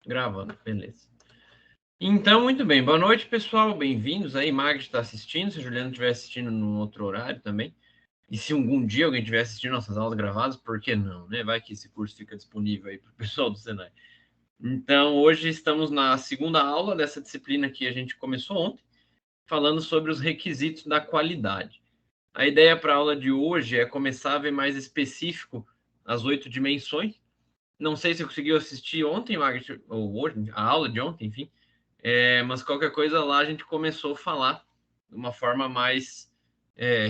Gravando, beleza. Então, muito bem. Boa noite, pessoal. Bem-vindos aí. Magda está assistindo. Se a Juliana estiver assistindo num outro horário também. E se algum dia alguém estiver assistindo nossas aulas gravadas, por que não, né? Vai que esse curso fica disponível aí para o pessoal do Senai. Então, hoje estamos na segunda aula dessa disciplina que a gente começou ontem, falando sobre os requisitos da qualidade. A ideia para a aula de hoje é começar a ver mais específico as 8 dimensões. Não sei se você conseguiu assistir ontem, Magda, ou hoje, a aula de ontem, enfim. Mas qualquer coisa lá a gente começou a falar de uma forma mais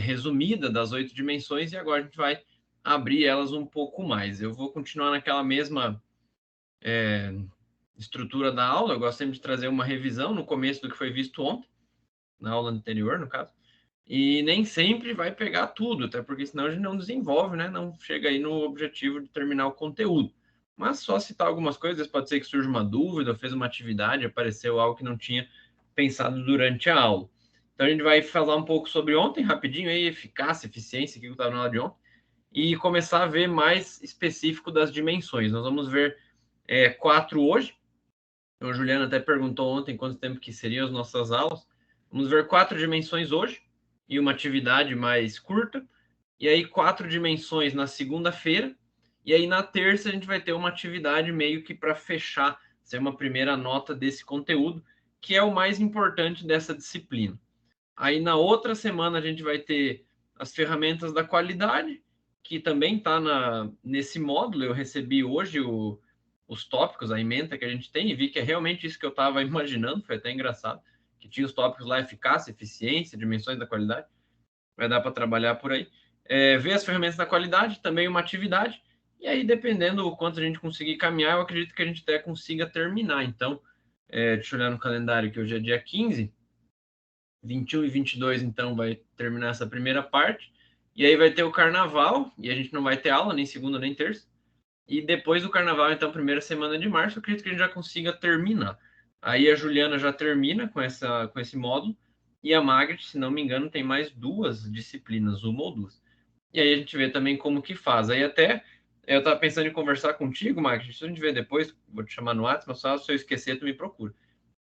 resumida das 8 dimensões e agora a gente vai abrir elas um pouco mais. Eu vou continuar naquela mesma estrutura da aula. Eu gosto sempre de trazer uma revisão no começo do que foi visto ontem, na aula anterior, no caso. E nem sempre vai pegar tudo, até porque senão a gente não desenvolve, né? Não chega aí no objetivo de terminar o conteúdo. Mas só citar algumas coisas, pode ser que surja uma dúvida, fez uma atividade, apareceu algo que não tinha pensado durante a aula. Então a gente vai falar um pouco sobre ontem, rapidinho aí, eficácia, eficiência, que eu estava na aula de ontem, e começar a ver mais específico das dimensões. Nós vamos ver 4 hoje. Então, a Juliana até perguntou ontem quanto tempo que seriam as nossas aulas. Vamos ver 4 dimensões hoje e uma atividade mais curta. E aí 4 dimensões na segunda-feira. E aí na terça a gente vai ter uma atividade meio que para fechar, ser uma primeira nota desse conteúdo, que é o mais importante dessa disciplina. Aí na outra semana a gente vai ter as ferramentas da qualidade, que também está nesse módulo. Eu recebi hoje os tópicos, a ementa que a gente tem, e vi que é realmente isso que eu estava imaginando, foi até engraçado, que tinha os tópicos lá, eficácia, eficiência, dimensões da qualidade, vai dar para trabalhar por aí. Ver as ferramentas da qualidade, também uma atividade, e aí dependendo do quanto a gente conseguir caminhar, eu acredito que a gente até consiga terminar. Então, deixa eu olhar no calendário, que hoje é dia 15, 21 e 22, então, vai terminar essa primeira parte. E aí vai ter o carnaval, e a gente não vai ter aula, nem segunda, nem terça. E depois do carnaval, então, primeira semana de março, eu acredito que a gente já consiga terminar. Aí a Juliana já termina com esse módulo, e a Magritte, se não me engano, tem mais 2 disciplinas, uma ou duas. E aí a gente vê também como que faz. Aí até eu estava pensando em conversar contigo, Magritte, se a gente ver depois, vou te chamar no WhatsApp, mas só se eu esquecer, tu me procura.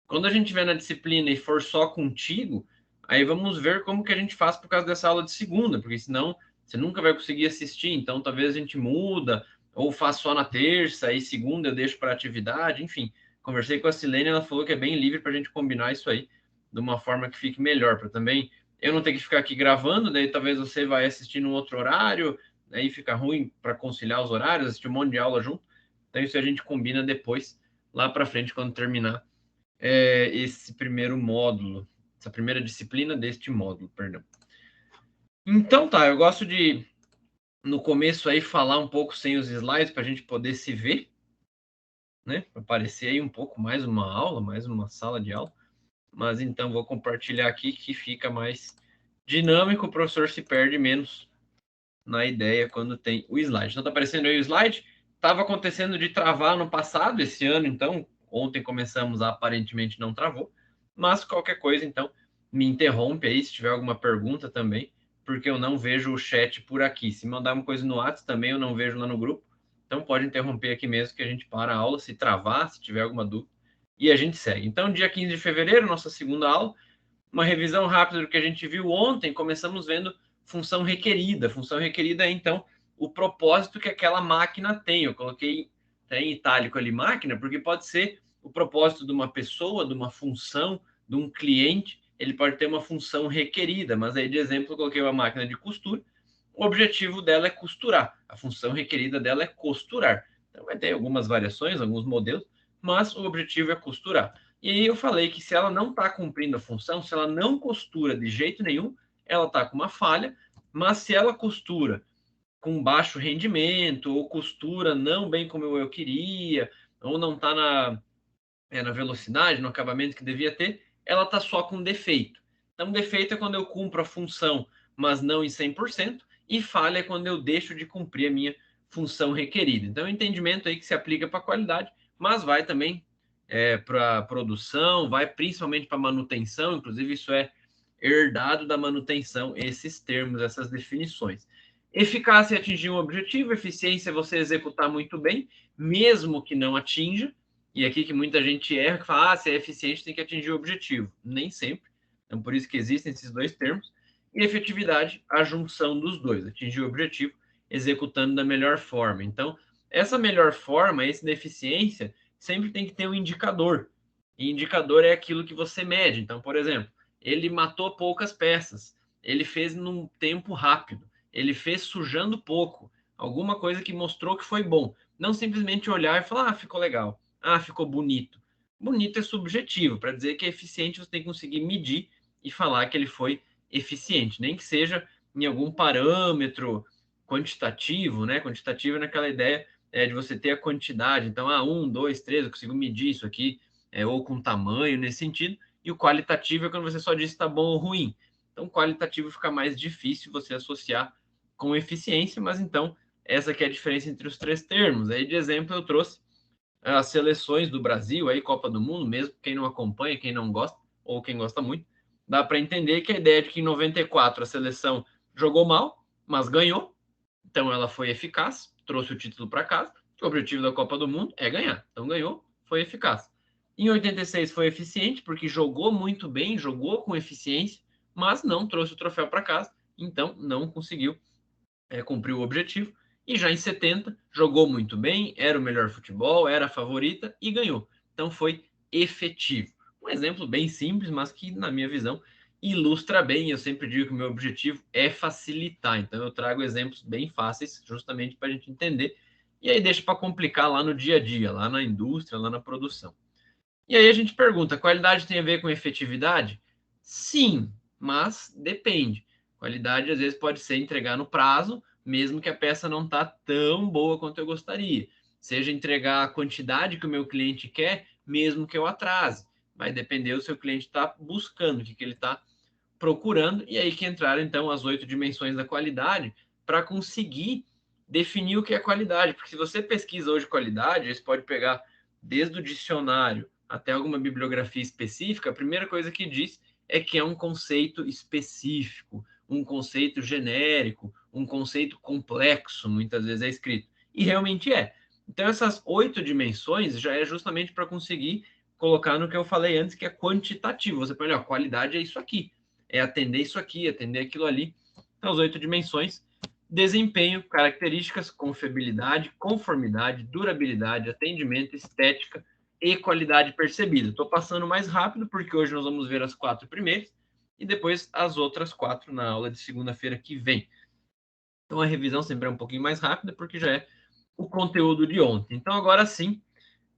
Quando a gente estiver na disciplina e for só contigo, aí vamos ver como que a gente faz por causa dessa aula de segunda, porque senão você nunca vai conseguir assistir. Então, talvez a gente muda, ou faz só na terça, e segunda eu deixo para atividade, enfim. Conversei com a Silene, ela falou que é bem livre para a gente combinar isso aí de uma forma que fique melhor, para também eu não ter que ficar aqui gravando, daí talvez você vai assistir num outro horário, aí fica ruim para conciliar os horários, assistir um monte de aula junto. Então, isso a gente combina depois, lá para frente, quando terminar esse primeiro módulo, essa primeira disciplina deste módulo, perdão. Então tá, eu gosto de no começo aí falar um pouco sem os slides para a gente poder se ver, né? Para parecer aí um pouco mais uma aula, mais uma sala de aula. Mas então vou compartilhar aqui que fica mais dinâmico, o professor se perde menos na ideia quando tem o slide. Então tá aparecendo aí o slide. Estava acontecendo de travar no passado, esse ano, então, ontem começamos, aparentemente não travou, mas qualquer coisa, então, me interrompe aí se tiver alguma pergunta também, porque eu não vejo o chat por aqui. Se mandar uma coisa no WhatsApp também, eu não vejo lá no grupo, então pode interromper aqui mesmo que a gente para a aula, se travar, se tiver alguma dúvida, e a gente segue. Então, dia 15 de fevereiro, nossa segunda aula, uma revisão rápida do que a gente viu ontem, começamos vendo função requerida. Função requerida é, então, o propósito que aquela máquina tem. Eu coloquei em itálico ali máquina, porque pode ser o propósito de uma pessoa, de uma função, de um cliente. Ele pode ter uma função requerida, mas aí de exemplo eu coloquei uma máquina de costura. O objetivo dela é costurar. A função requerida dela é costurar. Então vai ter algumas variações, alguns modelos, mas o objetivo é costurar. E aí eu falei que se ela não está cumprindo a função, se ela não costura de jeito nenhum, ela está com uma falha, mas se ela costura com baixo rendimento, ou costura não bem como eu queria, ou não está na velocidade, no acabamento que devia ter, ela está só com defeito. Então, defeito é quando eu cumpro a função, mas não em 100%, e falha é quando eu deixo de cumprir a minha função requerida. Então, é um entendimento aí que se aplica para a qualidade, mas vai também para produção, vai principalmente para manutenção, inclusive isso é herdado da manutenção, esses termos, essas definições. Eficácia é atingir um objetivo, eficiência é você executar muito bem, mesmo que não atinja, E aqui que muita gente erra, que fala, se é eficiente tem que atingir o objetivo. Nem sempre. Então, por isso que existem esses dois termos. E efetividade, a junção dos dois, atingir o objetivo executando da melhor forma. Então, essa melhor forma, esse da eficiência, sempre tem que ter um indicador. E indicador é aquilo que você mede. Então, por exemplo, ele matou poucas peças, ele fez num tempo rápido, ele fez sujando pouco, alguma coisa que mostrou que foi bom. Não simplesmente olhar e falar, ficou legal, ficou bonito. Bonito é subjetivo, para dizer que é eficiente você tem que conseguir medir e falar que ele foi eficiente, nem que seja em algum parâmetro quantitativo, né? Quantitativo é naquela ideia de você ter a quantidade. Então, 1, 2, 3, eu consigo medir isso aqui, ou com tamanho, nesse sentido. E o qualitativo é quando você só diz se está bom ou ruim. Então, qualitativo fica mais difícil você associar com eficiência, mas então, essa que é a diferença entre os três termos. Aí, de exemplo, eu trouxe as seleções do Brasil, aí Copa do Mundo, mesmo quem não acompanha, quem não gosta, ou quem gosta muito, dá para entender que a ideia de que em 94 a seleção jogou mal, mas ganhou, então ela foi eficaz, trouxe o título para casa, o objetivo da Copa do Mundo é ganhar, então ganhou, foi eficaz. Em 86 foi eficiente, porque jogou muito bem, jogou com eficiência, mas não trouxe o troféu para casa, então não conseguiu cumprir o objetivo. E já em 70, jogou muito bem, era o melhor futebol, era a favorita e ganhou. Então foi efetivo. Um exemplo bem simples, mas que, na minha visão, ilustra bem. Eu sempre digo que o meu objetivo é facilitar. Então eu trago exemplos bem fáceis, justamente para a gente entender. E aí deixa para complicar lá no dia a dia, lá na indústria, lá na produção. E aí a gente pergunta: qualidade tem a ver com efetividade? Sim, mas depende. Qualidade às vezes pode ser entregar no prazo, mesmo que a peça não está tão boa quanto eu gostaria. Seja entregar a quantidade que o meu cliente quer, mesmo que eu atrase. Vai depender do seu cliente está buscando, o que ele está procurando, e aí que entraram então as 8 dimensões da qualidade para conseguir definir o que é qualidade. Porque se você pesquisa hoje qualidade, você pode pegar desde o dicionário até alguma bibliografia específica, a primeira coisa que diz é que é um conceito específico, um conceito genérico, um conceito complexo, muitas vezes é escrito. E realmente é. Então, essas 8 dimensões já é justamente para conseguir colocar no que eu falei antes, que é quantitativo. Você pode, qualidade é isso aqui, é atender isso aqui, atender aquilo ali. Então, as 8 dimensões: desempenho, características, confiabilidade, conformidade, durabilidade, atendimento, estética e qualidade percebida. Estou passando mais rápido, porque hoje nós vamos ver as 4 primeiras e depois as outras 4 na aula de segunda-feira que vem. Então, a revisão sempre é um pouquinho mais rápida, porque já é o conteúdo de ontem. Então, agora sim,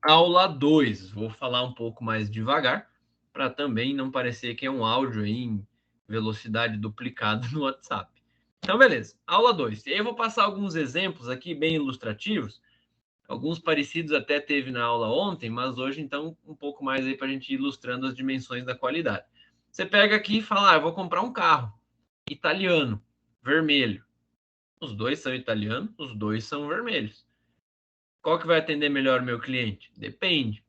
aula 2. Vou falar um pouco mais devagar, para também não parecer que é um áudio em velocidade duplicada no WhatsApp. Então, beleza. Aula 2. E aí eu vou passar alguns exemplos aqui bem ilustrativos. Alguns parecidos até teve na aula ontem, mas hoje, então, um pouco mais aí para a gente ir ilustrando as dimensões da qualidade. Você pega aqui e fala, eu vou comprar um carro italiano, vermelho. Os dois são italianos, os dois são vermelhos. Qual que vai atender melhor o meu cliente? Depende.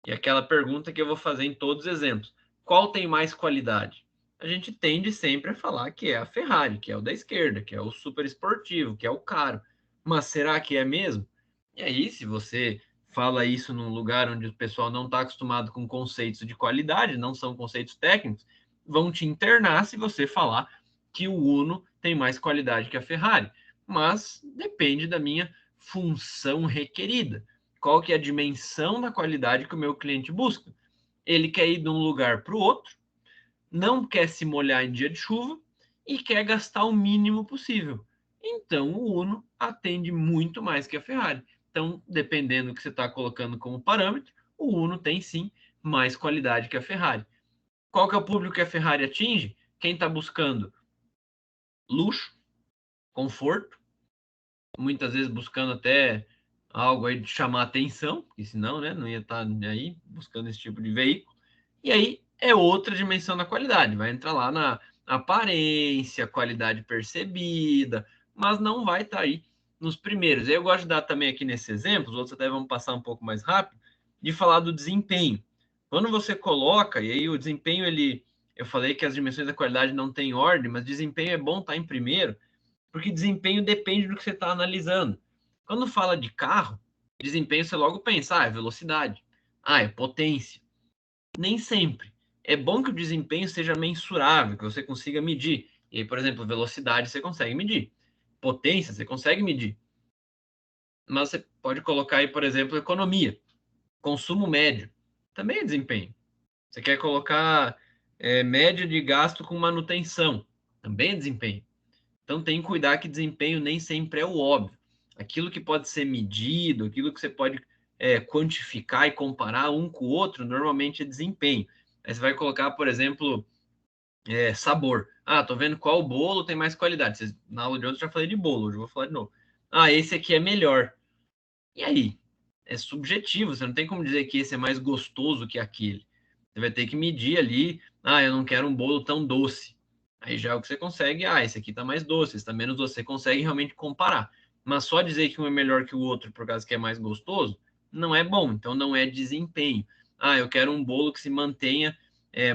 E aquela pergunta que eu vou fazer em todos os exemplos: qual tem mais qualidade? A gente tende sempre a falar que é a Ferrari, que é o da esquerda, que é o super esportivo, que é o caro. Mas será que é mesmo? E aí, se você fala isso num lugar onde o pessoal não está acostumado com conceitos de qualidade, não são conceitos técnicos, vão te internar se você falar que o Uno tem mais qualidade que a Ferrari. Mas depende da minha função requerida. Qual que é a dimensão da qualidade que o meu cliente busca? Ele quer ir de um lugar para o outro, não quer se molhar em dia de chuva e quer gastar o mínimo possível. Então, o Uno atende muito mais que a Ferrari. Então, dependendo do que você está colocando como parâmetro, o Uno tem sim mais qualidade que a Ferrari. Qual que é o público que a Ferrari atinge? Quem está buscando luxo, conforto, muitas vezes buscando até algo aí de chamar atenção, porque senão, né, não ia estar aí buscando esse tipo de veículo. E aí é outra dimensão da qualidade, vai entrar lá na aparência, qualidade percebida, mas não vai estar aí nos primeiros. Eu gosto de dar também aqui nesse exemplo, os outros até vão passar um pouco mais rápido, de falar do desempenho. Quando você coloca, e aí o desempenho, eu falei que as dimensões da qualidade não têm ordem, mas desempenho é bom estar em primeiro, porque desempenho depende do que você está analisando. Quando fala de carro, desempenho você logo pensa, é velocidade. Ah, é potência. Nem sempre. É bom que o desempenho seja mensurável, que você consiga medir. E aí, por exemplo, velocidade você consegue medir. Potência você consegue medir. Mas você pode colocar aí, por exemplo, economia, consumo médio. Também é desempenho. Você quer colocar média de gasto com manutenção. Também é desempenho. Então tem que cuidar que desempenho nem sempre é o óbvio. Aquilo que pode ser medido, aquilo que você pode quantificar e comparar um com o outro, normalmente é desempenho. Aí você vai colocar, por exemplo, sabor. Ah, tô vendo qual bolo tem mais qualidade. Vocês, na aula de ontem eu já falei de bolo, hoje eu vou falar de novo. Ah, esse aqui é melhor. E aí? É subjetivo, você não tem como dizer que esse é mais gostoso que aquele. Você vai ter que medir ali. Ah, eu não quero um bolo tão doce. Aí já é o que você consegue. Ah, esse aqui tá mais doce, esse tá menos doce. Você consegue realmente comparar. Mas só dizer que um é melhor que o outro por causa que é mais gostoso, não é bom. Então não é desempenho. Ah, eu quero um bolo que se mantenha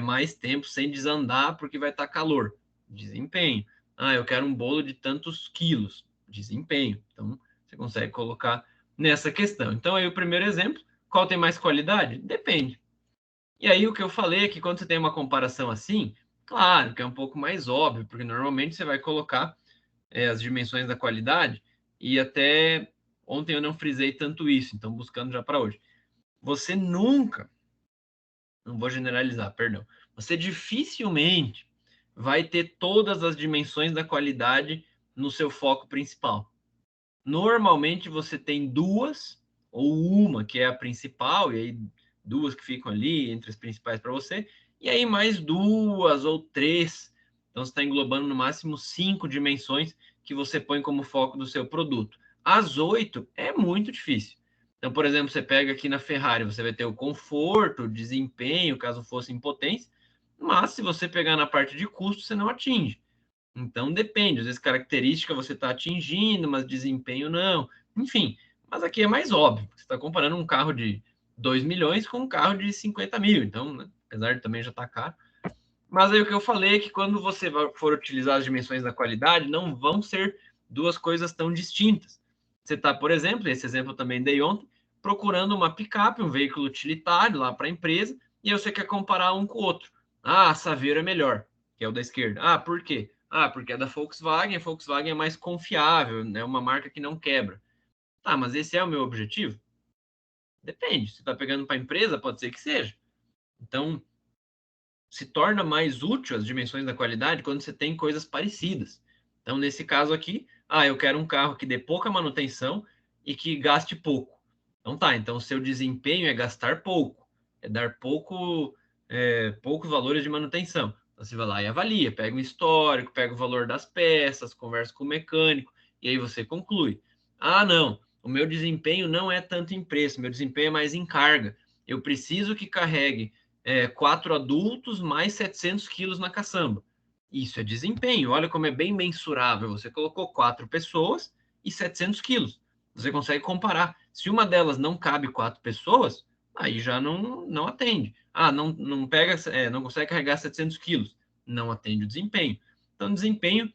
mais tempo sem desandar porque vai estar calor. Desempenho. Ah, eu quero um bolo de tantos quilos. Desempenho. Então você consegue colocar nessa questão. Então aí o primeiro exemplo, qual tem mais qualidade? Depende. E aí o que eu falei é que quando você tem uma comparação assim, claro que é um pouco mais óbvio, porque normalmente você vai colocar as dimensões da qualidade, e até ontem eu não frisei tanto isso, então buscando já para hoje. Você nunca, não vou generalizar, perdão, você dificilmente vai ter todas as dimensões da qualidade no seu foco principal. Normalmente você tem duas, ou uma que é a principal, e aí duas que ficam ali entre as principais para você, e aí mais duas ou três. Então você está englobando no máximo 5 dimensões que você põe como foco do seu produto. As 8 é muito difícil. Então, por exemplo, você pega aqui na Ferrari, você vai ter o conforto, o desempenho, caso fosse em potência, mas se você pegar na parte de custo, você não atinge. Então depende, às vezes característica você está atingindo, mas desempenho não. Enfim, mas aqui é mais óbvio. Você está comparando um carro de 2 milhões com um carro de 50 mil. Então, né, apesar de também já estar caro. Mas aí o que eu falei é que quando você for utilizar as dimensões da qualidade, não vão ser duas coisas tão distintas. Você está, por exemplo, esse exemplo eu também dei ontem, procurando uma picape, um veículo utilitário lá para a empresa, e aí você quer comparar um com o outro. Ah, a Saveiro é melhor, que é o da esquerda. Ah, por quê? Ah, porque é da Volkswagen, a Volkswagen é mais confiável, é uma marca que não quebra. Tá, mas esse é o meu objetivo? Depende. Se está pegando para a empresa, pode ser que seja. Então, se torna mais útil as dimensões da qualidade quando você tem coisas parecidas. Então, nesse caso aqui, eu quero um carro que dê pouca manutenção e que gaste pouco. Então tá, então o seu desempenho é gastar pouco, é dar poucos valores de manutenção. Então você vai lá e avalia, pega um histórico, pega o valor das peças, conversa com o mecânico, e aí você conclui. Ah, não, o meu desempenho não é tanto em preço, meu desempenho é mais em carga. Eu preciso que carregue 4 adultos mais 700 quilos na caçamba. Isso é desempenho. Olha como é bem mensurável. Você colocou 4 pessoas e 700 quilos. Você consegue comparar. Se uma delas não cabe 4 pessoas, aí já não atende. Ah, não pega, não consegue carregar 700 quilos. Não atende o desempenho. Então, desempenho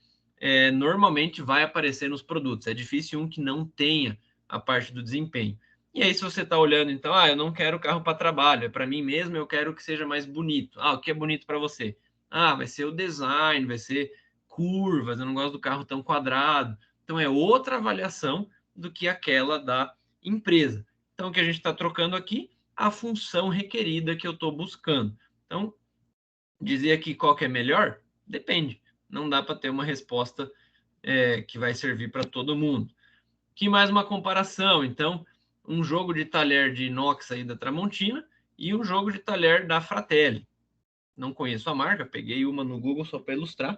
normalmente vai aparecer nos produtos. É difícil um que não tenha a parte do desempenho. E aí, se você está olhando, então, eu não quero carro para trabalho, é para mim mesmo, eu quero que seja mais bonito. Ah, o que é bonito para você? Ah, vai ser o design, vai ser curvas, eu não gosto do carro tão quadrado. Então, é outra avaliação do que aquela da empresa. Então, o que a gente está trocando aqui? A função requerida que eu estou buscando. Então, dizer aqui qual que é melhor? Depende. Não dá para ter uma resposta que vai servir para todo mundo. Que mais uma comparação? Então, um jogo de talher de inox aí da Tramontina e um jogo de talher da Fratelli. Não conheço a marca, peguei uma no Google só para ilustrar.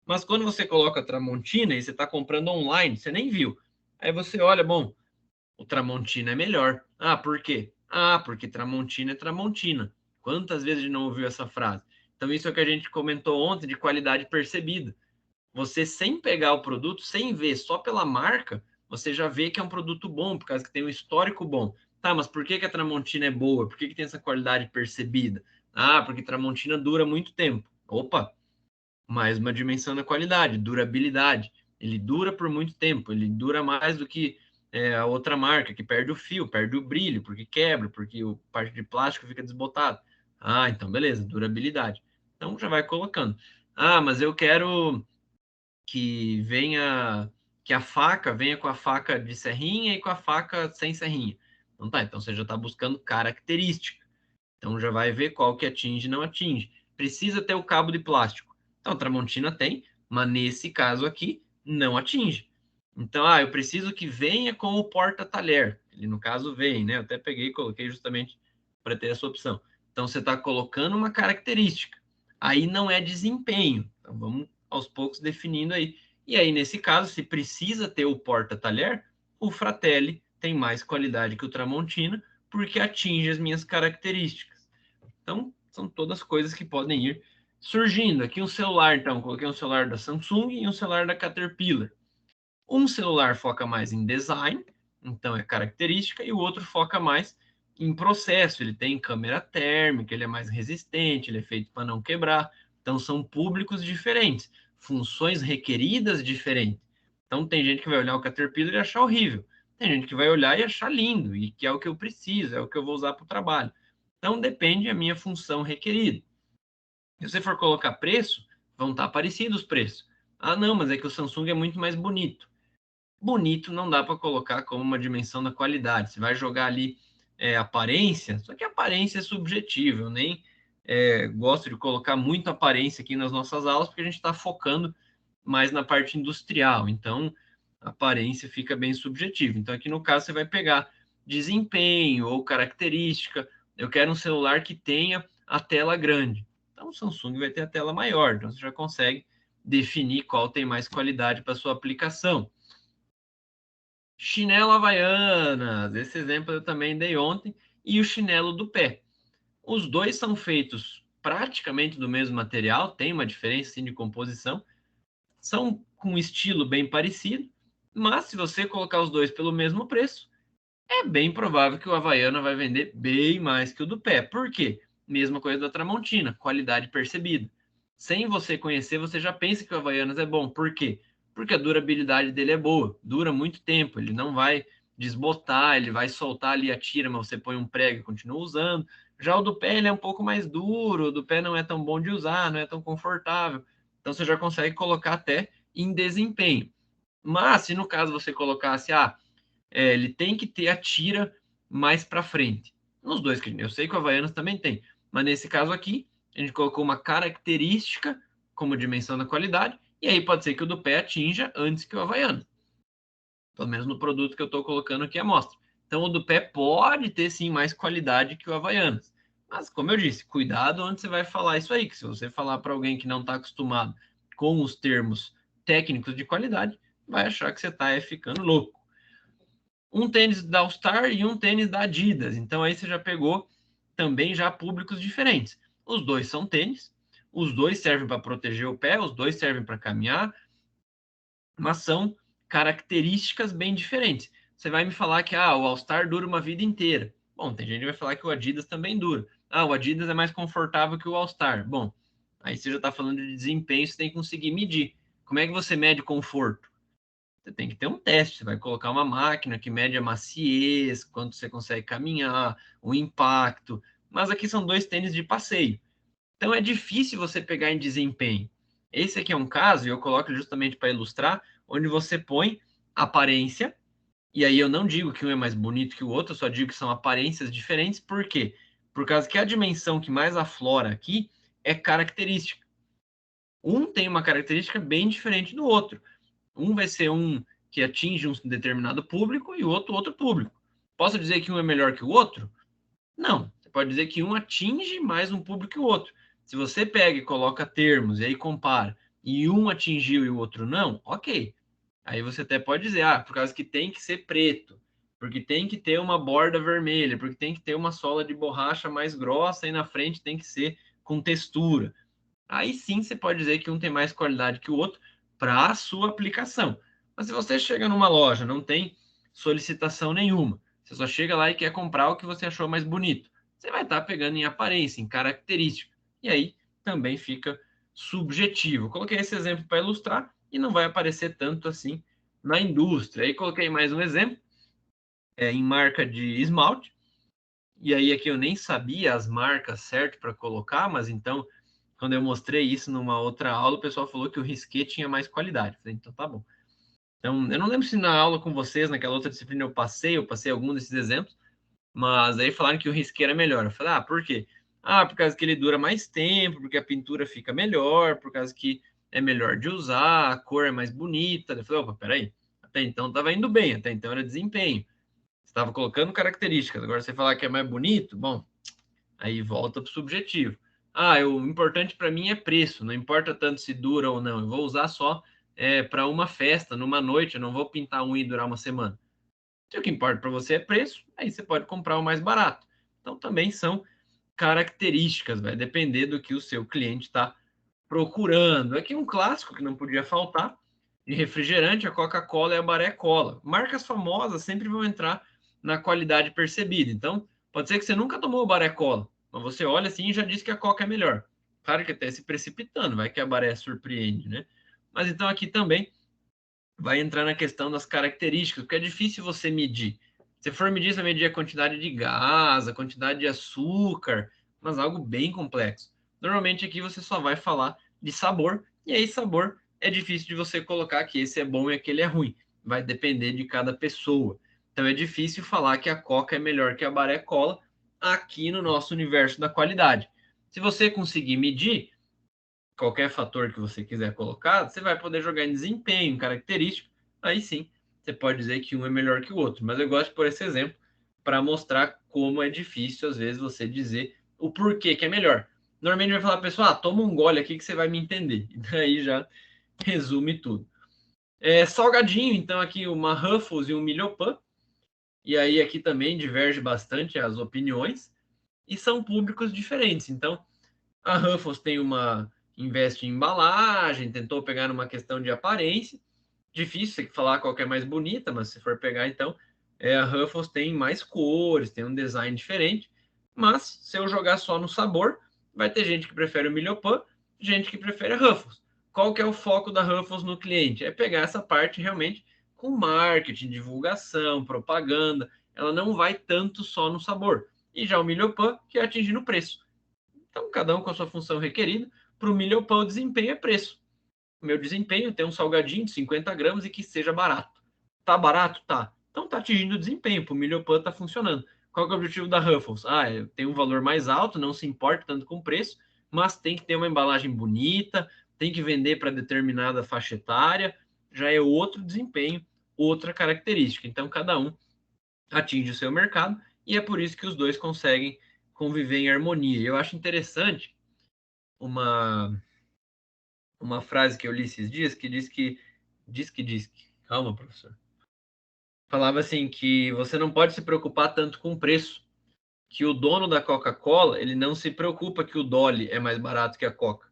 Mas quando você coloca Tramontina e você está comprando online, você nem viu. Aí você olha, bom, o Tramontina é melhor. Ah, por quê? Ah, porque Tramontina é Tramontina. Quantas vezes a gente não ouviu essa frase? Então, isso é o que a gente comentou ontem de qualidade percebida. Você, sem pegar o produto, sem ver, só pela marca, você já vê que é um produto bom, por causa que tem um histórico bom. Tá, mas por que a Tramontina é boa? Por que tem essa qualidade percebida? Ah, porque Tramontina dura muito tempo. Opa, mais uma dimensão da qualidade, durabilidade. Ele dura por muito tempo, ele dura mais do que a outra marca que perde o fio, perde o brilho, porque quebra, porque a parte de plástico fica desbotada. Ah, então beleza, durabilidade. Então já vai colocando. Ah, mas eu quero que venha, que a faca venha com a faca de serrinha e com a faca sem serrinha. Então tá, então você já está buscando característica. Então já vai ver qual que atinge e não atinge. Precisa ter o cabo de plástico. Então a Tramontina tem, mas nesse caso aqui não atinge. Então, eu preciso que venha com o porta-talher. Ele, no caso, vem, né? Eu até peguei e coloquei justamente para ter essa opção. Então, você está colocando uma característica. Aí não é desempenho. Então, vamos aos poucos definindo aí. E aí, nesse caso, se precisa ter o porta-talher, o Fratelli tem mais qualidade que o Tramontina, porque atinge as minhas características. Então, são todas coisas que podem ir surgindo. Aqui um celular, então, coloquei um celular da Samsung e um celular da Caterpillar. Um celular foca mais em design, então é característica, e o outro foca mais em processo. Ele tem câmera térmica, ele é mais resistente, ele é feito para não quebrar. Então são públicos diferentes, funções requeridas diferentes. Então tem gente que vai olhar o Caterpillar e achar horrível. Tem gente que vai olhar e achar lindo, e que é o que eu preciso, é o que eu vou usar para o trabalho. Então depende da minha função requerida. Se você for colocar preço, vão estar parecidos os preços. Ah, não, mas é que o Samsung é muito mais bonito. Bonito não dá para colocar como uma dimensão da qualidade. Você vai jogar ali aparência, só que aparência é subjetiva. Eu nem gosto de colocar muito aparência aqui nas nossas aulas, porque a gente está focando mais na parte industrial. Então, a aparência fica bem subjetiva. Então, aqui no caso, você vai pegar desempenho ou característica. Eu quero um celular que tenha a tela grande. Então, o Samsung vai ter a tela maior. Então, você já consegue definir qual tem mais qualidade para sua aplicação. Chinelo Havaianas, esse exemplo eu também dei ontem, e o chinelo do pé. Os dois são feitos praticamente do mesmo material, tem uma diferença sim, de composição, são com um estilo bem parecido, mas se você colocar os dois pelo mesmo preço, é bem provável que o Havaiana vai vender bem mais que o do pé. Por quê? Mesma coisa da Tramontina, qualidade percebida. Sem você conhecer, você já pensa que o Havaianas é bom. Por quê? Porque a durabilidade dele é boa, dura muito tempo, ele não vai desbotar, ele vai soltar ali a tira, mas você põe um prego e continua usando. Já o do pé, ele é um pouco mais duro, o do pé não é tão bom de usar, não é tão confortável. Então você já consegue colocar até em desempenho. Mas se no caso você colocasse, ele tem que ter a tira mais para frente. Nos dois, eu sei que o Havaianas também tem, mas nesse caso aqui, a gente colocou uma característica como dimensão da qualidade, e aí pode ser que o do pé atinja antes que o Havaianas. Pelo menos no produto que eu estou colocando aqui a mostra. Então o do pé pode ter sim mais qualidade que o Havaianas. Mas, como eu disse, cuidado onde você vai falar isso aí, que se você falar para alguém que não está acostumado com os termos técnicos de qualidade, vai achar que você está ficando louco. Um tênis da All Star e um tênis da Adidas. Então aí você já pegou também já públicos diferentes. Os dois são tênis, os dois servem para proteger o pé, os dois servem para caminhar, mas são características bem diferentes. Você vai me falar que o All Star dura uma vida inteira. Bom, tem gente que vai falar que o Adidas também dura. O Adidas é mais confortável que o All Star. Bom, aí você já está falando de desempenho, você tem que conseguir medir. Como é que você mede conforto? Você tem que ter um teste, você vai colocar uma máquina que mede a maciez, quanto você consegue caminhar, o impacto. Mas aqui são dois tênis de passeio. Então é difícil você pegar em desempenho. Esse aqui é um caso, e eu coloco justamente para ilustrar, onde você põe aparência, e aí eu não digo que um é mais bonito que o outro, eu só digo que são aparências diferentes. Por quê? Por causa que a dimensão que mais aflora aqui é característica. Um tem uma característica bem diferente do outro. Um vai ser um que atinge um determinado público e o outro público. Posso dizer que um é melhor que o outro? Não. Você pode dizer que um atinge mais um público que o outro. Se você pega e coloca termos e aí compara, e um atingiu e o outro não, ok. Aí você até pode dizer, por causa que tem que ser preto, porque tem que ter uma borda vermelha, porque tem que ter uma sola de borracha mais grossa e na frente tem que ser com textura. Aí sim você pode dizer que um tem mais qualidade que o outro para a sua aplicação. Mas se você chega numa loja, não tem solicitação nenhuma, você só chega lá e quer comprar o que você achou mais bonito, você vai estar pegando em aparência, em característica. E aí também fica subjetivo. Coloquei esse exemplo para ilustrar e não vai aparecer tanto assim na indústria. Aí coloquei mais um exemplo em marca de esmalte. E aí aqui eu nem sabia as marcas certas para colocar, mas então, quando eu mostrei isso numa outra aula, o pessoal falou que o Risqué tinha mais qualidade. Eu falei, então tá bom. Então, eu não lembro se na aula com vocês, naquela outra disciplina eu passei algum desses exemplos, mas aí falaram que o Risqué era melhor. Eu falei, ah, por quê? Ah, por causa que ele dura mais tempo, porque a pintura fica melhor, por causa que é melhor de usar, a cor é mais bonita. Eu falei, opa, peraí, até então estava indo bem, até então era desempenho. Você estava colocando características, agora você falar que é mais bonito, bom, aí volta para o subjetivo. Ah, o importante para mim é preço, não importa tanto se dura ou não, eu vou usar só para uma festa, numa noite, eu não vou pintar um e durar uma semana. Se o que importa para você é preço, aí você pode comprar o mais barato. Então também são características, vai depender do que o seu cliente está procurando. Aqui um clássico que não podia faltar, de refrigerante, a Coca-Cola e a Baré Cola. Marcas famosas sempre vão entrar na qualidade percebida. Então, pode ser que você nunca tomou Baré Cola, mas você olha assim e já diz que a Coca é melhor. Claro que até se precipitando, vai que a Baré surpreende, né? Mas então aqui também vai entrar na questão das características, porque é difícil você medir. Se for medir, você vai medir a quantidade de gás, a quantidade de açúcar, mas algo bem complexo. Normalmente aqui você só vai falar de sabor, e aí sabor é difícil de você colocar que esse é bom e aquele é ruim. Vai depender de cada pessoa. Então é difícil falar que a Coca é melhor que a Baré Cola aqui no nosso universo da qualidade. Se você conseguir medir, qualquer fator que você quiser colocar, você vai poder jogar em desempenho, em característica. Aí sim, você pode dizer que um é melhor que o outro. Mas eu gosto de pôr esse exemplo para mostrar como é difícil, às vezes, você dizer o porquê que é melhor. Normalmente vai falar, pessoal, toma um gole aqui que você vai me entender. E daí já resume tudo. Salgadinho, então aqui uma Ruffles e um Milhopan. E aí aqui também diverge bastante as opiniões. E são públicos diferentes. Então, a Ruffles tem uma investe em embalagem, tentou pegar numa questão de aparência. Difícil você falar qual que é mais bonita, mas se for pegar então, a Ruffles tem mais cores, tem um design diferente. Mas se eu jogar só no sabor, vai ter gente que prefere o Milhopan, gente que prefere a Ruffles. Qual que é o foco da Ruffles no cliente? É pegar essa parte realmente com marketing, divulgação, propaganda. Ela não vai tanto só no sabor. E já o Milhopan, que é atingir no preço. Então, cada um com a sua função requerida. Para o milho pão, o desempenho é preço. O meu desempenho é ter um salgadinho de 50 gramas e que seja barato. Tá barato? Tá. Então tá atingindo o desempenho. Para o milho pão tá funcionando. Qual é o objetivo da Ruffles? Tem um valor mais alto, não se importa tanto com o preço, mas tem que ter uma embalagem bonita, tem que vender para determinada faixa etária, já é outro desempenho, outra característica. Então cada um atinge o seu mercado e é por isso que os dois conseguem conviver em harmonia. Eu acho interessante uma, uma frase que eu li esses dias que diz que, calma, professor. Falava assim que você não pode se preocupar tanto com o preço, que o dono da Coca-Cola, ele não se preocupa que o Dolly é mais barato que a Coca,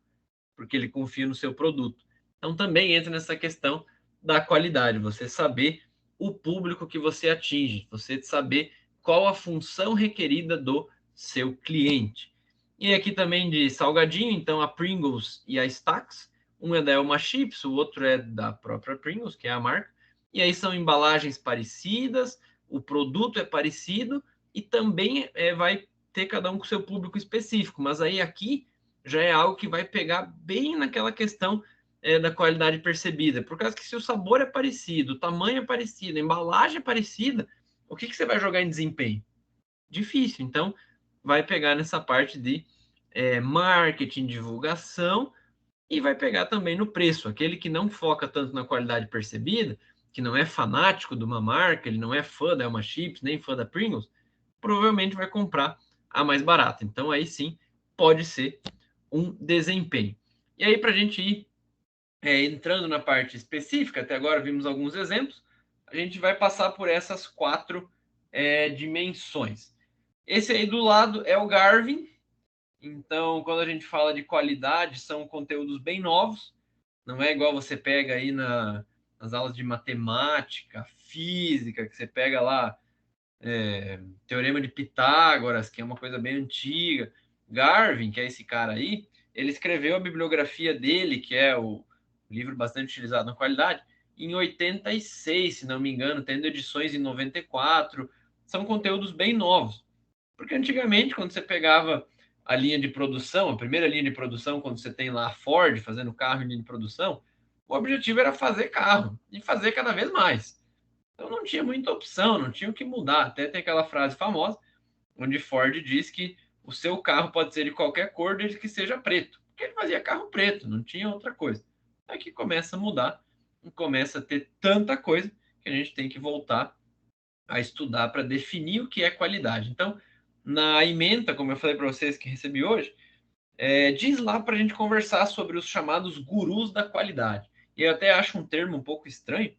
porque ele confia no seu produto. Então também entra nessa questão da qualidade, você saber o público que você atinge, você saber qual a função requerida do seu cliente. E aqui também de salgadinho, então a Pringles e a Stax, um é da Elma Chips, o outro é da própria Pringles, que é a marca. E aí são embalagens parecidas, o produto é parecido e também vai ter cada um com seu público específico. Mas aí aqui já é algo que vai pegar bem naquela questão da qualidade percebida. Por causa que se o sabor é parecido, o tamanho é parecido, a embalagem é parecida, o que você vai jogar em desempenho? Difícil. Então, vai pegar nessa parte de marketing, divulgação e vai pegar também no preço. Aquele que não foca tanto na qualidade percebida, que não é fanático de uma marca, ele não é fã da Elma Chips, nem fã da Pringles, provavelmente vai comprar a mais barata. Então, aí sim, pode ser um desempenho. E aí, para a gente ir entrando na parte específica, até agora vimos alguns exemplos, a gente vai passar por essas quatro dimensões. Esse aí do lado é o Garvin. Então, quando a gente fala de qualidade, são conteúdos bem novos. Não é igual você pega aí nas aulas de matemática, física, que você pega lá Teorema de Pitágoras, que é uma coisa bem antiga. Garvin, que é esse cara aí, ele escreveu a bibliografia dele, que é o livro bastante utilizado na qualidade, em 86, se não me engano, tendo edições em 94. São conteúdos bem novos. Porque antigamente, quando você pegava a linha de produção, a primeira linha de produção, quando você tem lá a Ford fazendo carro em linha de produção, o objetivo era fazer carro e fazer cada vez mais. Então não tinha muita opção, não tinha o que mudar. Até tem aquela frase famosa onde Ford diz que o seu carro pode ser de qualquer cor desde que seja preto. Porque ele fazia carro preto, não tinha outra coisa. Aqui começa a mudar e começa a ter tanta coisa que a gente tem que voltar a estudar para definir o que é qualidade. Então, na ementa, como eu falei para vocês que recebi hoje, diz lá para a gente conversar sobre os chamados gurus da qualidade. E eu até acho um termo um pouco estranho,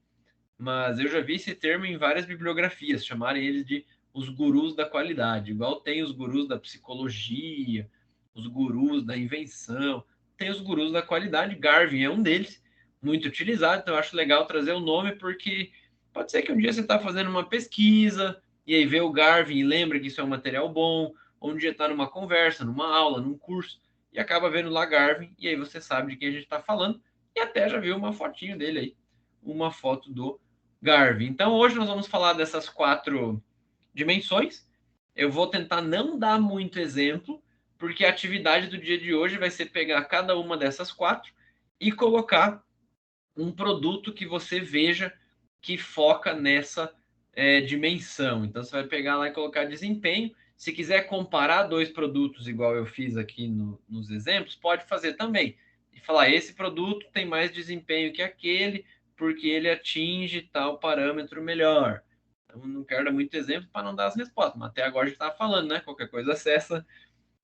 mas eu já vi esse termo em várias bibliografias, chamarem eles de os gurus da qualidade. Igual tem os gurus da psicologia, os gurus da invenção, tem os gurus da qualidade. Garvin é um deles, muito utilizado, então eu acho legal trazer o nome, porque pode ser que um dia você está fazendo uma pesquisa e aí vê o Garvin e lembra que isso é um material bom, ou um dia está numa conversa, numa aula, num curso, e acaba vendo lá Garvin, e aí você sabe de quem a gente está falando, e até já viu uma fotinho dele aí, uma foto do Garvin. Então, hoje nós vamos falar dessas 4 dimensões. Eu vou tentar não dar muito exemplo, porque a atividade do dia de hoje vai ser pegar cada uma dessas 4 e colocar um produto que você veja que foca nessa dimensão. Então, você vai pegar lá e colocar desempenho. Se quiser comparar 2 produtos, igual eu fiz aqui nos exemplos, pode fazer também. E falar, esse produto tem mais desempenho que aquele, porque ele atinge tal parâmetro melhor. Então, não quero dar muito exemplo para não dar as respostas, mas até agora a gente estava falando, né? Qualquer coisa acessa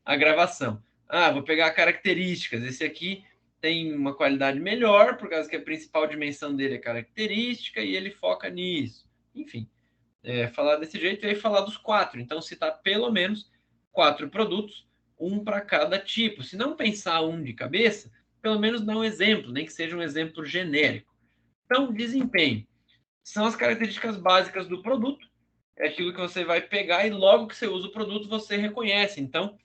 a gravação. Ah, vou pegar características. Esse aqui tem uma qualidade melhor, por causa que a principal dimensão dele é característica e ele foca nisso. Enfim, falar desse jeito e aí falar dos 4. Então, citar pelo menos 4 produtos, um para cada tipo. Se não pensar um de cabeça, pelo menos dá um exemplo, nem que seja um exemplo genérico. Então, desempenho. São as características básicas do produto. É aquilo que você vai pegar e logo que você usa o produto, você reconhece. Então,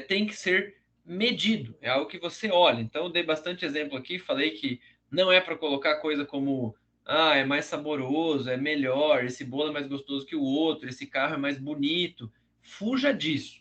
tem que ser medido, é algo que você olha. Então, eu dei bastante exemplo aqui, falei que não é para colocar coisa como é mais saboroso, é melhor, esse bolo é mais gostoso que o outro, esse carro é mais bonito. Fuja disso.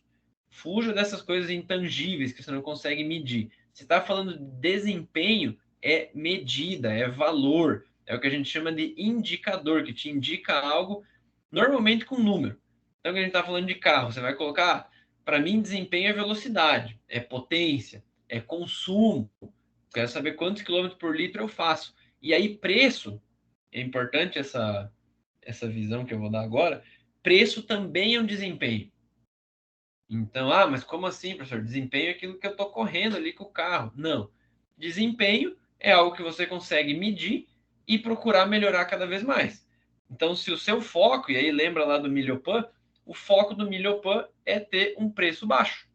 Fuja dessas coisas intangíveis que você não consegue medir. Se está falando de desempenho, é medida, é valor. É o que a gente chama de indicador, que te indica algo, normalmente com número. Então, que a gente está falando de carro, você vai colocar para mim, desempenho é velocidade, é potência, é consumo. Quero saber quantos quilômetros por litro eu faço. E aí, preço, é importante essa visão que eu vou dar agora. Preço também é um desempenho. Então, mas como assim, professor? Desempenho é aquilo que eu estou correndo ali com o carro. Não. Desempenho é algo que você consegue medir e procurar melhorar cada vez mais. Então, se o seu foco, e aí lembra lá do Milhopan, o foco do Milhopan é ter um preço baixo.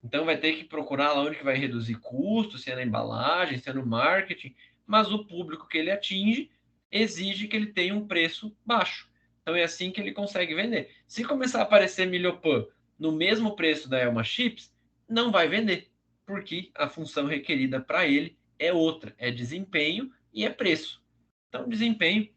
Então vai ter que procurar lá onde que vai reduzir custos, se é na embalagem, se é no marketing, mas o público que ele atinge exige que ele tenha um preço baixo. Então é assim que ele consegue vender. Se começar a aparecer Milhopan no mesmo preço da Elma Chips, não vai vender, porque a função requerida para ele é outra, é desempenho e é preço. Então desempenho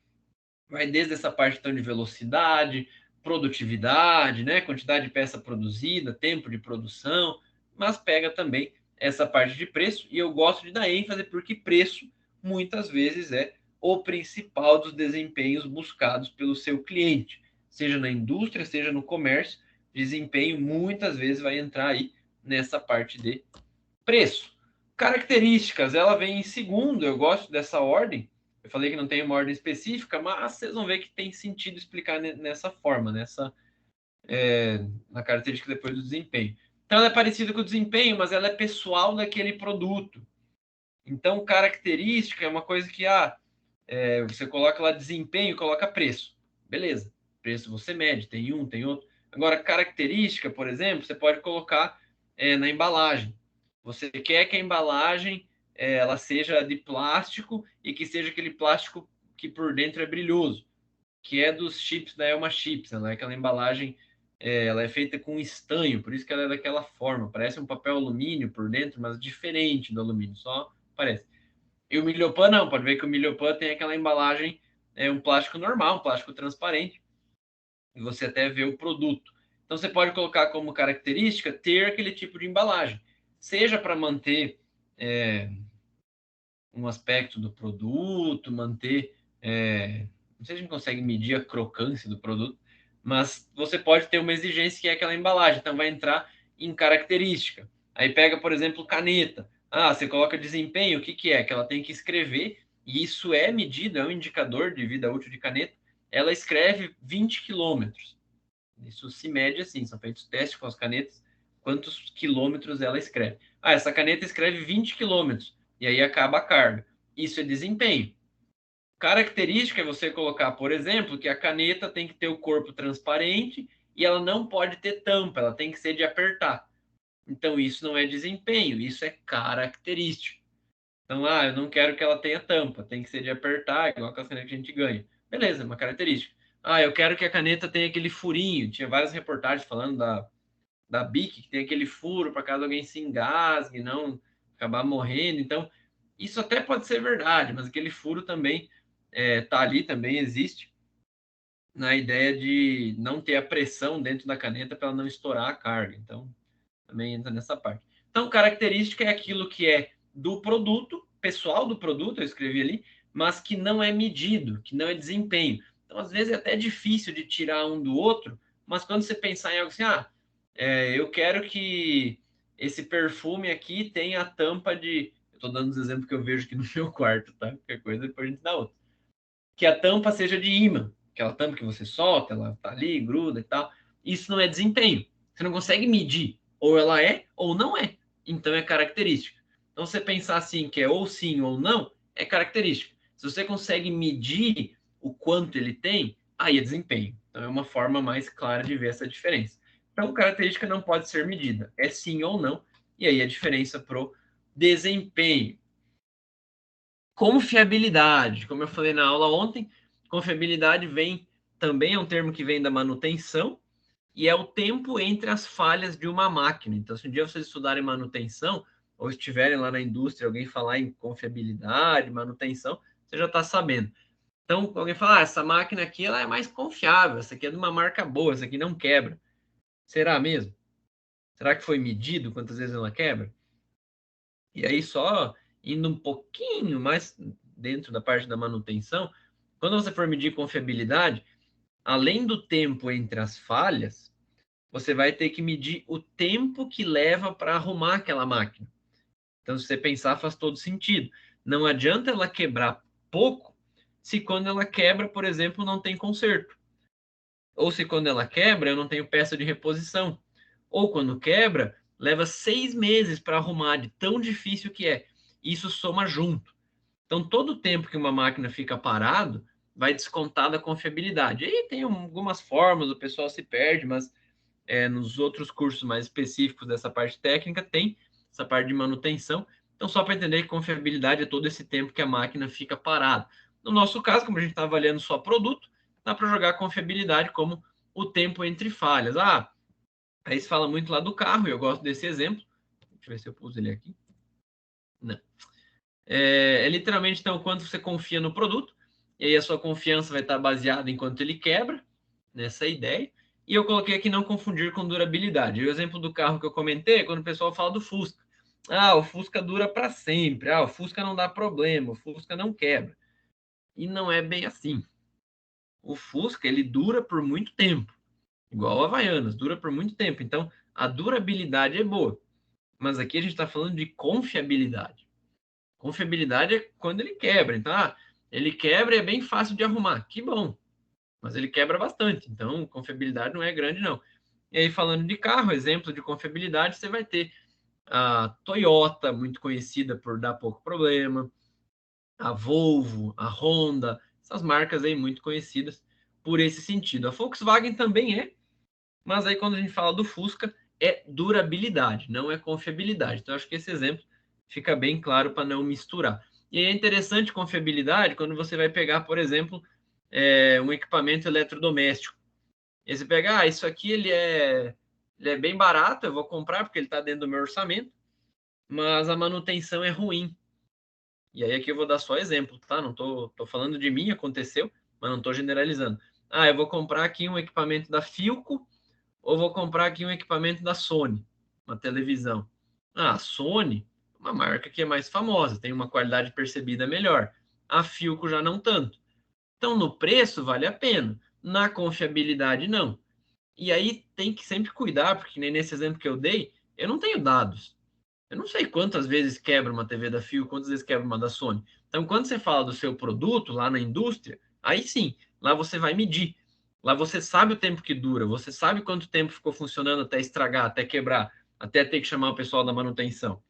vai desde essa parte então, de velocidade, produtividade, né, quantidade de peça produzida, tempo de produção, mas pega também essa parte de preço, e eu gosto de dar ênfase porque preço muitas vezes é o principal dos desempenhos buscados pelo seu cliente, seja na indústria, seja no comércio, desempenho muitas vezes vai entrar aí nessa parte de preço. Características, ela vem em segundo, eu gosto dessa ordem. Eu falei que não tem uma ordem específica, mas vocês vão ver que tem sentido explicar nessa forma, na característica depois do desempenho. Então, ela é parecida com o desempenho, mas ela é pessoal daquele produto. Então, característica é uma coisa que você coloca lá desempenho, coloca preço. Beleza. Preço você mede, tem um, tem outro. Agora, característica, por exemplo, você pode colocar na embalagem. Você quer que a embalagem ela seja de plástico e que seja aquele plástico que por dentro é brilhoso, que é dos chips da Elma Chips. Ela é aquela embalagem, ela é feita com estanho, por isso que ela é daquela forma. Parece um papel alumínio por dentro, mas diferente do alumínio, só parece. E o Milhopan não, pode ver que o Milhopan tem aquela embalagem, um plástico normal, um plástico transparente, e você até vê o produto. Então você pode colocar como característica ter aquele tipo de embalagem, seja para manter um aspecto do produto, manter. Não sei se a gente consegue medir a crocância do produto, mas você pode ter uma exigência que é aquela embalagem, então vai entrar em característica. Aí pega, por exemplo, caneta. Ah, você coloca desempenho, o que que é? Que ela tem que escrever, e isso é medido, é um indicador de vida útil de caneta. Ela escreve 20 quilômetros. Isso se mede assim, são feitos testes com as canetas, quantos quilômetros ela escreve. Ah, essa caneta escreve 20 quilômetros, e aí acaba a carga. Isso é desempenho. Característica é você colocar, por exemplo, que a caneta tem que ter o corpo transparente e ela não pode ter tampa, ela tem que ser de apertar. Então, isso não é desempenho, isso é característica. Então, eu não quero que ela tenha tampa, tem que ser de apertar, igual a caneta que a gente ganha. Beleza, é uma característica. Eu quero que a caneta tenha aquele furinho. Tinha várias reportagens falando da Bic, que tem aquele furo para caso alguém se engasgue, não acabar morrendo. Então, isso até pode ser verdade, mas aquele furo também tá ali, também existe, na ideia de não ter a pressão dentro da caneta para ela não estourar a carga. Então, também entra nessa parte. Então, característica é aquilo que é do produto, pessoal do produto, eu escrevi ali, mas que não é medido, que não é desempenho. Então, às vezes é até difícil de tirar um do outro, mas quando você pensar em algo assim, eu quero que esse perfume aqui tenha a tampa de. Eu estou dando os exemplos que eu vejo aqui no meu quarto, tá? Qualquer coisa, depois a gente dá outra. Que a tampa seja de ímã, aquela tampa que você solta, ela tá ali, gruda e tal. Isso não é desempenho. Você não consegue medir. Ou ela é ou não é. Então é característica. Então, você pensar assim, que é ou sim ou não, é característica. Se você consegue medir o quanto ele tem, aí é desempenho. Então, é uma forma mais clara de ver essa diferença. Então, característica não pode ser medida. É sim ou não. E aí a diferença pro desempenho. Confiabilidade, como eu falei na aula ontem, confiabilidade também é um termo que vem da manutenção e é o tempo entre as falhas de uma máquina. Então, se um dia vocês estudarem manutenção ou estiverem lá na indústria, alguém falar em confiabilidade, manutenção, você já está sabendo. Então, alguém fala, essa máquina aqui ela é mais confiável, essa aqui é de uma marca boa, essa aqui não quebra. Será mesmo? Será que foi medido quantas vezes ela quebra? E aí, só indo um pouquinho mais dentro da parte da manutenção, quando você for medir confiabilidade, além do tempo entre as falhas, você vai ter que medir o tempo que leva para arrumar aquela máquina. Então, se você pensar, faz todo sentido. Não adianta ela quebrar pouco se quando ela quebra, por exemplo, não tem conserto. Ou se quando ela quebra, eu não tenho peça de reposição. Ou quando quebra, leva 6 meses para arrumar, de tão difícil que é. Isso soma junto. Então, todo o tempo que uma máquina fica parado, vai descontar da confiabilidade. E aí tem algumas formas, o pessoal se perde, mas nos outros cursos mais específicos dessa parte técnica, tem essa parte de manutenção. Então, só para entender que confiabilidade é todo esse tempo que a máquina fica parada. No nosso caso, como a gente está avaliando só produto, dá para jogar confiabilidade como o tempo entre falhas. Aí se fala muito lá do carro, e eu gosto desse exemplo. Deixa eu ver se eu pus ele aqui. Não. Literalmente, então, quanto você confia no produto, e aí a sua confiança vai estar baseada em quanto ele quebra, nessa ideia. E eu coloquei aqui não confundir com durabilidade. O exemplo do carro que eu comentei é quando o pessoal fala do Fusca. O Fusca dura para sempre. O Fusca não dá problema, o Fusca não quebra. E não é bem assim. O Fusca, ele dura por muito tempo. Igual o Havaianas, dura por muito tempo. Então, a durabilidade é boa. Mas aqui a gente está falando de confiabilidade. Confiabilidade é quando ele quebra. Então, ele quebra e é bem fácil de arrumar. Que bom. Mas ele quebra bastante. Então, confiabilidade não é grande, não. E aí, falando de carro, exemplo de confiabilidade, você vai ter a Toyota, muito conhecida por dar pouco problema, a Volvo, a Honda, essas marcas aí muito conhecidas por esse sentido. A Volkswagen também é, mas aí quando a gente fala do Fusca, é durabilidade, não é confiabilidade. Então, acho que esse exemplo fica bem claro para não misturar. E aí é interessante confiabilidade quando você vai pegar, por exemplo, um equipamento eletrodoméstico. E você pega, isso aqui ele é bem barato, eu vou comprar porque ele está dentro do meu orçamento, mas a manutenção é ruim. E aí aqui eu vou dar só exemplo, tá? Não tô falando de mim, aconteceu, mas não estou generalizando. Ah, eu vou comprar aqui um equipamento da Philco ou vou comprar aqui um equipamento da Sony, uma televisão. Ah, a Sony, uma marca que é mais famosa, tem uma qualidade percebida melhor. A Philco já não tanto. Então, no preço vale a pena, na confiabilidade não. E aí tem que sempre cuidar, porque nem nesse exemplo que eu dei, eu não tenho dados. Eu não sei quantas vezes quebra uma TV da Philips, quantas vezes quebra uma da Sony. Então, quando você fala do seu produto lá na indústria, aí sim, lá você vai medir. Lá você sabe o tempo que dura, você sabe quanto tempo ficou funcionando até estragar, até quebrar, até ter que chamar o pessoal da manutenção.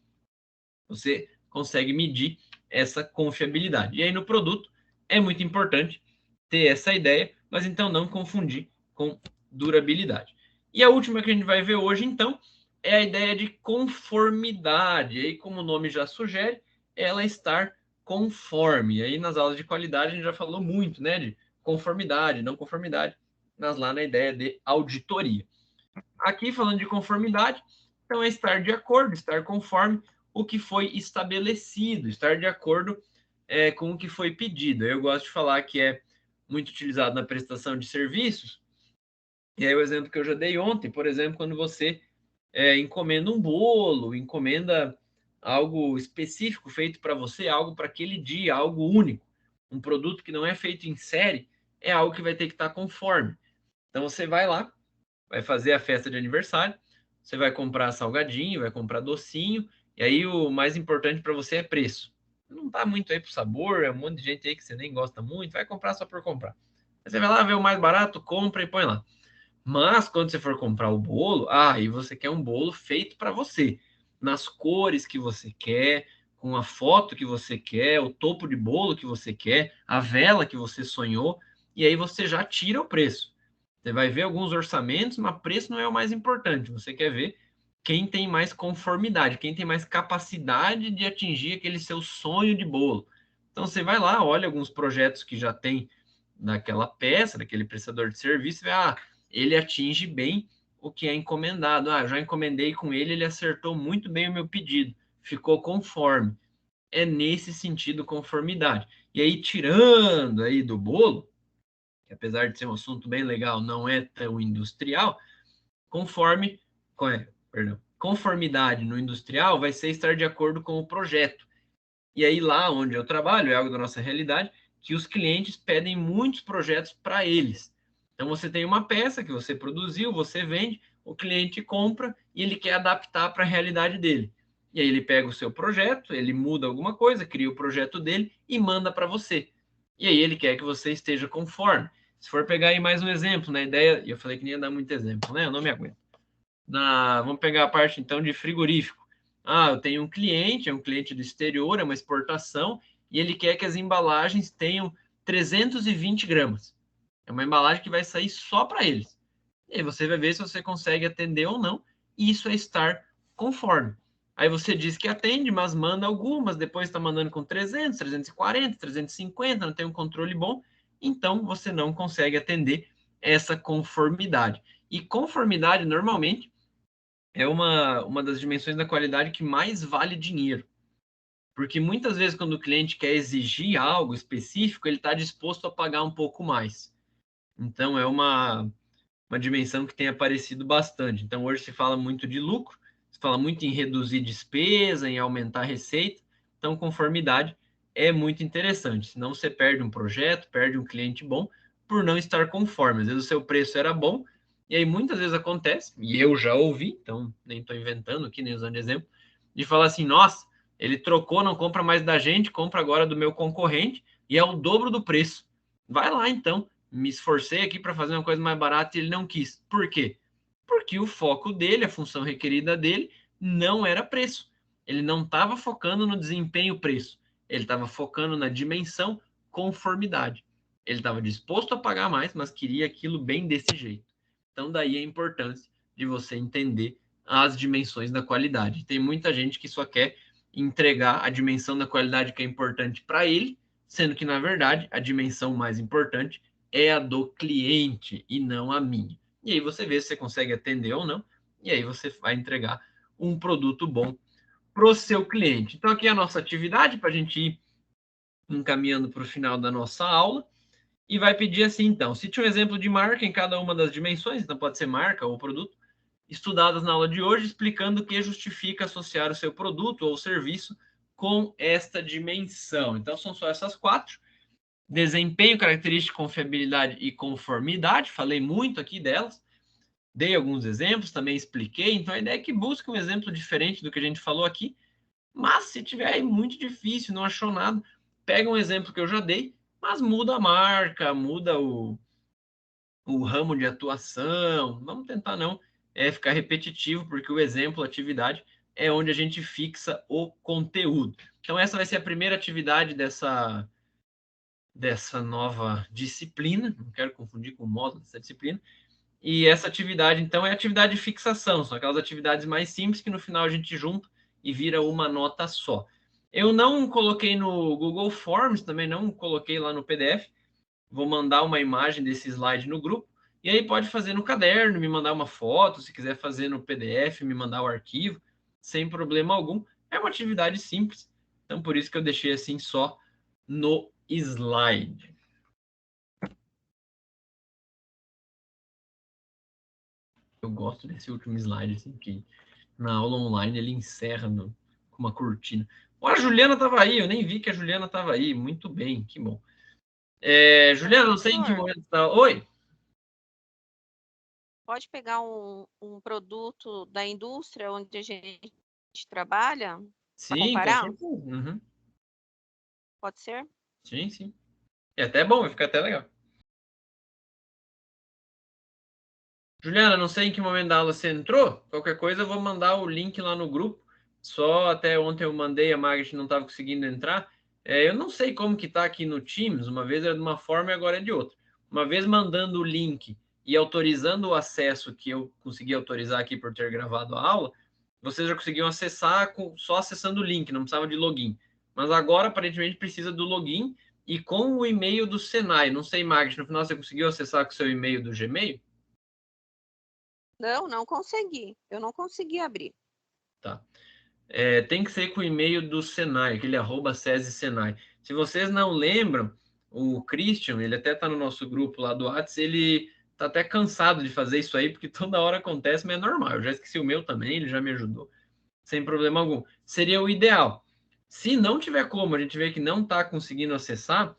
Você consegue medir essa confiabilidade. E aí no produto é muito importante ter essa ideia, mas então não confundir com durabilidade. E a última que a gente vai ver hoje, então, é a ideia de conformidade. E aí, como o nome já sugere, ela estar conforme. E aí, nas aulas de qualidade, a gente já falou muito, né, de conformidade, não conformidade, mas lá na ideia de auditoria. Aqui, falando de conformidade, então é estar de acordo, estar conforme o que foi estabelecido, estar de acordo com o que foi pedido. Eu gosto de falar que é muito utilizado na prestação de serviços. E aí o exemplo que eu já dei ontem, por exemplo, quando você encomenda um bolo, encomenda algo específico feito para você, algo para aquele dia, algo único, um produto que não é feito em série, é algo que vai ter que estar conforme. Então você vai lá, vai fazer a festa de aniversário, você vai comprar salgadinho, vai comprar docinho, e aí o mais importante para você é preço. Não tá muito aí pro sabor, é um monte de gente aí que você nem gosta muito, vai comprar só por comprar. Aí você vai lá ver o mais barato, compra e põe lá. Mas quando você for comprar o bolo, aí você quer um bolo feito para você, nas cores que você quer, com a foto que você quer, o topo de bolo que você quer, a vela que você sonhou, e aí você já tira o preço. Você vai ver alguns orçamentos, mas preço não é o mais importante. Você quer ver quem tem mais conformidade, quem tem mais capacidade de atingir aquele seu sonho de bolo. Então você vai lá, olha alguns projetos que já tem daquela peça, daquele prestador de serviço, e vê, ele atinge bem o que é encomendado. Ah, já encomendei com ele, ele acertou muito bem o meu pedido, ficou conforme. É nesse sentido conformidade. E aí, tirando aí do bolo, que apesar de ser um assunto bem legal, não é tão industrial, conforme, perdão, conformidade no industrial vai ser estar de acordo com o projeto. E aí lá onde eu trabalho, é algo da nossa realidade, que os clientes pedem muitos projetos para eles. Então você tem uma peça que você produziu, você vende, o cliente compra e ele quer adaptar para a realidade dele. E aí ele pega o seu projeto, ele muda alguma coisa, cria o projeto dele e manda para você. E aí ele quer que você esteja conforme. Se for pegar aí mais um exemplo, na ideia, eu falei que nem ia dar muito exemplo, né? Eu não me aguento. Vamos pegar a parte então de frigorífico. Ah, eu tenho um cliente, é um cliente do exterior, é uma exportação, e ele quer que as embalagens tenham 320 gramas. É uma embalagem que vai sair só para eles. E aí você vai ver se você consegue atender ou não, e isso é estar conforme. Aí você diz que atende, mas manda algumas, depois está mandando com 300, 340, 350, não tem um controle bom, então você não consegue atender essa conformidade. E conformidade, normalmente, é uma das dimensões da qualidade que mais vale dinheiro. Porque muitas vezes, quando o cliente quer exigir algo específico, ele está disposto a pagar um pouco mais. Então, é uma dimensão que tem aparecido bastante. Então, hoje se fala muito de lucro, se fala muito em reduzir despesa, em aumentar a receita. Então, conformidade é muito interessante. Senão, você perde um projeto, perde um cliente bom por não estar conforme. Às vezes, o seu preço era bom, e aí muitas vezes acontece, e eu já ouvi, então nem estou inventando aqui, nem usando exemplo, de falar assim: nossa, ele trocou, não compra mais da gente, compra agora do meu concorrente, e é o dobro do preço. Vai lá então, me esforcei aqui para fazer uma coisa mais barata e ele não quis. Por quê? Porque o foco dele, a função requerida dele, não era preço. Ele não estava focando no desempenho preço. Ele estava focando na dimensão conformidade. Ele estava disposto a pagar mais, mas queria aquilo bem desse jeito. Então, daí a importância de você entender as dimensões da qualidade. Tem muita gente que só quer entregar a dimensão da qualidade que é importante para ele, sendo que, na verdade, a dimensão mais importante é a do cliente e não a minha. E aí você vê se você consegue atender ou não, e aí você vai entregar um produto bom para o seu cliente. Então, aqui é a nossa atividade para a gente ir encaminhando para o final da nossa aula, e vai pedir assim, então, cite um exemplo de marca em cada uma das dimensões, então pode ser marca ou produto, estudadas na aula de hoje, explicando o que justifica associar o seu produto ou serviço com esta dimensão. Então, são só essas 4. Desempenho, característica, confiabilidade e conformidade. Falei muito aqui delas. Dei alguns exemplos, também expliquei. Então, a ideia é que busque um exemplo diferente do que a gente falou aqui. Mas, se tiver aí muito difícil, não achou nada, pega um exemplo que eu já dei, mas muda a marca, muda o ramo de atuação. Vamos tentar não ficar repetitivo, porque o exemplo, a atividade, é onde a gente fixa o conteúdo. Então, essa vai ser a primeira atividade dessa nova disciplina. Não quero confundir com o módulo dessa disciplina. E essa atividade, então, é a atividade de fixação. São aquelas atividades mais simples que no final a gente junta e vira uma nota só. Eu não coloquei no Google Forms, também não coloquei lá no PDF. Vou mandar uma imagem desse slide no grupo. E aí pode fazer no caderno, me mandar uma foto, se quiser fazer no PDF, me mandar o arquivo, sem problema algum. É uma atividade simples, então por isso que eu deixei assim só no slide. Eu gosto desse último slide, assim, que na aula online ele encerra com uma cortina. Olha, a Juliana estava aí, eu nem vi que a Juliana estava aí. Muito bem, que bom. Juliana, não sei em que momento está. Oi? Pode pegar um produto da indústria onde a gente trabalha para Sim, com comparar? certeza. Uhum. Pode ser? Sim, sim. É até bom, vai ficar até legal. Juliana, não sei em que momento da aula você entrou. Qualquer coisa eu vou mandar o link lá no grupo. Só até ontem eu mandei, a Margaret não estava conseguindo entrar. Eu não sei como que está aqui no Teams. Uma vez era de uma forma e agora é de outra. Uma vez mandando o link e autorizando o acesso que eu consegui autorizar aqui por ter gravado a aula, vocês já conseguiam acessar só acessando o link, não precisava de login. Mas agora aparentemente precisa do login e com o e-mail do Senai. Não sei, Margaret, no final você conseguiu acessar com o seu e-mail do Gmail? Não consegui. Eu não consegui abrir. Tá. Tem que ser com o e-mail do Senai, aquele @SESI Senai. Se vocês não lembram, o Christian, ele até está no nosso grupo lá do WhatsApp, ele tá até cansado de fazer isso aí, porque toda hora acontece, mas é normal. Eu já esqueci o meu também, ele já me ajudou, sem problema algum. Seria o ideal. Se não tiver como, a gente vê que não está conseguindo acessar,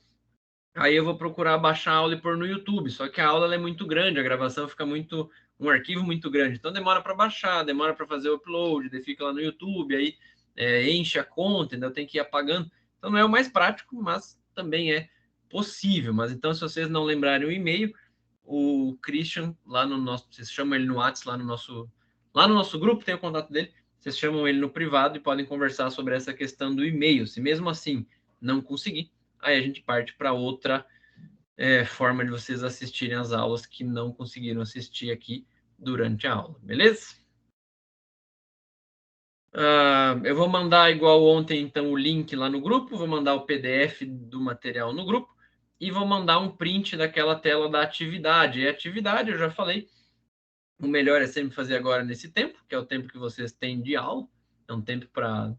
aí eu vou procurar baixar a aula e pôr no YouTube. Só que a aula ela é muito grande, a gravação fica um arquivo muito grande. Então demora para baixar, demora para fazer o upload, daí fica lá no YouTube, aí enche a conta, ainda tem que ir apagando. Então não é o mais prático, mas também é possível. Mas então, se vocês não lembrarem o e-mail, o Christian, lá no nosso, vocês chamam ele no WhatsApp, lá no nosso grupo, tem o contato dele. Vocês chamam ele no privado e podem conversar sobre essa questão do e-mail. Se mesmo assim não conseguir, aí a gente parte para outra forma de vocês assistirem as aulas que não conseguiram assistir aqui durante a aula, beleza? Eu vou mandar igual ontem, então, o link lá no grupo, vou mandar o PDF do material no grupo e vou mandar um print daquela tela da atividade. E a atividade, eu já falei, o melhor é sempre fazer agora nesse tempo, que é o tempo que vocês têm de aula, é um tempo para,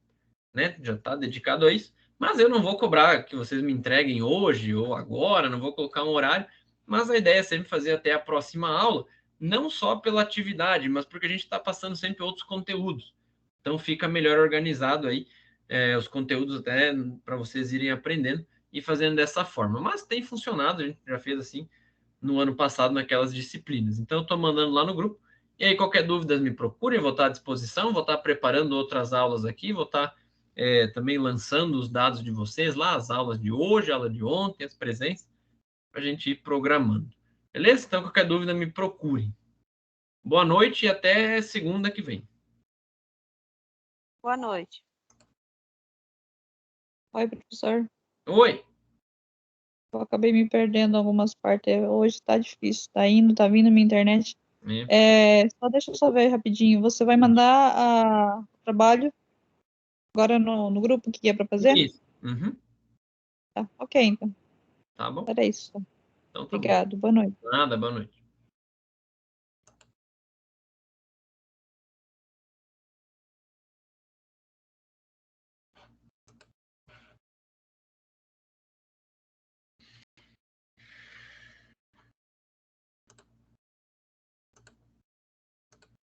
né, já está dedicado a isso. Mas eu não vou cobrar que vocês me entreguem hoje ou agora, não vou colocar um horário, mas a ideia é sempre fazer até a próxima aula, não só pela atividade, mas porque a gente está passando sempre outros conteúdos. Então fica melhor organizado aí os conteúdos até para vocês irem aprendendo e fazendo dessa forma. Mas tem funcionado, a gente já fez assim no ano passado naquelas disciplinas. Então eu estou mandando lá no grupo. E aí, qualquer dúvida, me procurem, vou estar à disposição, vou estar preparando outras aulas aqui, vou estar também lançando os dados de vocês lá, as aulas de hoje, a aula de ontem, as presenças, para a gente ir programando. Beleza? Então, qualquer dúvida, me procurem. Boa noite e até segunda que vem. Boa noite. Oi, professor. Oi. Eu acabei me perdendo algumas partes. Hoje tá difícil. Tá vindo minha internet. Só deixa eu saber rapidinho. Você vai mandar o trabalho agora no grupo que é para fazer? Isso. Uhum. Tá, ok, então. Tá bom. Era isso. Então tá bom. Obrigado. Boa noite. Nada, boa noite.